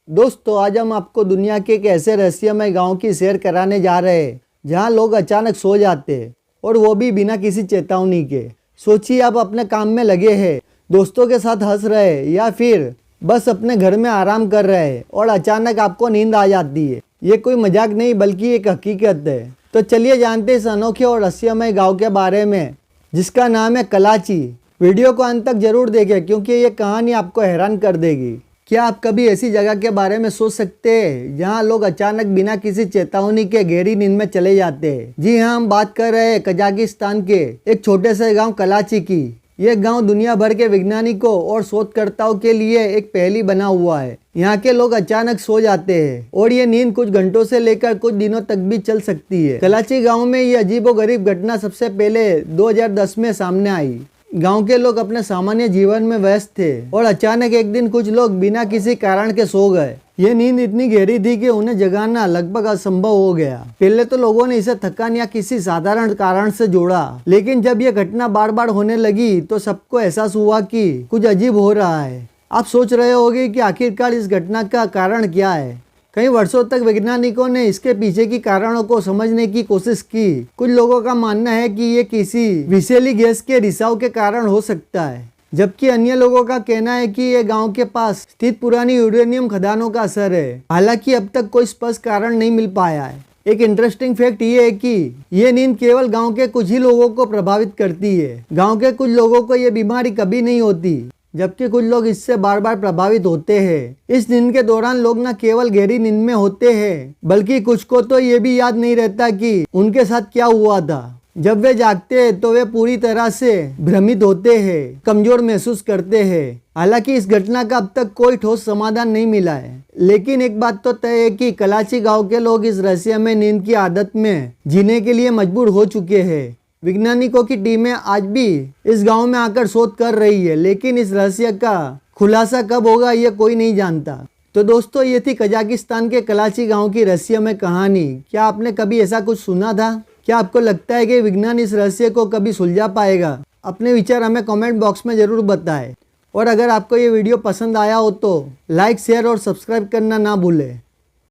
दोस्तों आज हम आपको दुनिया के एक ऐसे रहस्यमय गांव की सैर कराने जा रहे हैं जहां लोग अचानक सो जाते हैं और वो भी बिना किसी चेतावनी के। सोचिए आप अपने काम में लगे हैं, दोस्तों के साथ हंस रहे हैं या फिर बस अपने घर में आराम कर रहे हैं और अचानक आपको नींद आ जाती है। ये कोई मजाक नहीं बल्कि एक हकीकत है। तो चलिए जानते हैं इस अनोखे और रहस्यमय गाँव के बारे में जिसका नाम है कलाची। वीडियो को अंत तक जरूर देखें क्योंकि ये कहानी आपको हैरान कर देगी। क्या आप कभी ऐसी जगह के बारे में सोच सकते हैं जहां लोग अचानक बिना किसी चेतावनी के गहरी नींद में चले जाते हैं? जी हाँ, हम बात कर रहे हैं कजाकिस्तान के एक छोटे से गांव कलाची की। यह गांव दुनिया भर के वैज्ञानिकों और शोधकर्ताओं के लिए एक पहेली बना हुआ है। यहाँ के लोग अचानक सो जाते हैं और ये नींद कुछ घंटों से लेकर कुछ दिनों तक भी चल सकती है। कलाची गाँव में ये अजीबोगरीब घटना सबसे पहले 2010 में सामने आई। गांव के लोग अपने सामान्य जीवन में व्यस्त थे और अचानक एक दिन कुछ लोग बिना किसी कारण के सो गए। ये नींद इतनी गहरी थी कि उन्हें जगाना लगभग असंभव हो गया। पहले तो लोगों ने इसे थकान या किसी साधारण कारण से जोड़ा, लेकिन जब यह घटना बार बार होने लगी तो सबको एहसास हुआ कि कुछ अजीब हो रहा है। आप सोच रहे होंगे कि आखिरकार इस घटना का कारण क्या है। कई वर्षों तक वैज्ञानिकों ने इसके पीछे की कारणों को समझने की कोशिश की। कुछ लोगों का मानना है कि ये किसी विषैली गैस के रिसाव के कारण हो सकता है, जबकि अन्य लोगों का कहना है कि ये गांव के पास स्थित पुरानी यूरेनियम खदानों का असर है। हालांकि अब तक कोई स्पष्ट कारण नहीं मिल पाया है। एक इंटरेस्टिंग फैक्ट ये है कि ये नींद केवल गांव के कुछ ही लोगों को प्रभावित करती है। गांव के कुछ लोगों को ये बीमारी कभी नहीं होती, जबकि कुछ लोग इससे बार बार प्रभावित होते हैं। इस नींद के दौरान लोग न केवल गहरी नींद में होते हैं, बल्कि कुछ को तो ये भी याद नहीं रहता कि उनके साथ क्या हुआ था। जब वे जागते हैं तो वे पूरी तरह से भ्रमित होते हैं, कमजोर महसूस करते हैं। हालांकि इस घटना का अब तक कोई ठोस समाधान नहीं मिला है, लेकिन एक बात तो तय है कि कलाची गांव के लोग इस रहस्यमय नींद की आदत में जीने के लिए मजबूर हो चुके हैं। वैज्ञानिकों की टीमें आज भी इस गांव में आकर शोध कर रही है, लेकिन इस रहस्य का खुलासा कब होगा ये कोई नहीं जानता। तो दोस्तों ये थी कजाकिस्तान के कलाची गांव की रहस्यमय कहानी। क्या आपने कभी ऐसा कुछ सुना था? क्या आपको लगता है कि विज्ञान इस रहस्य को कभी सुलझा पाएगा? अपने विचार हमें कमेंट बॉक्स में जरूर बताएं। और अगर आपको ये वीडियो पसंद आया हो तो लाइक, शेयर और सब्सक्राइब करना ना भूलें।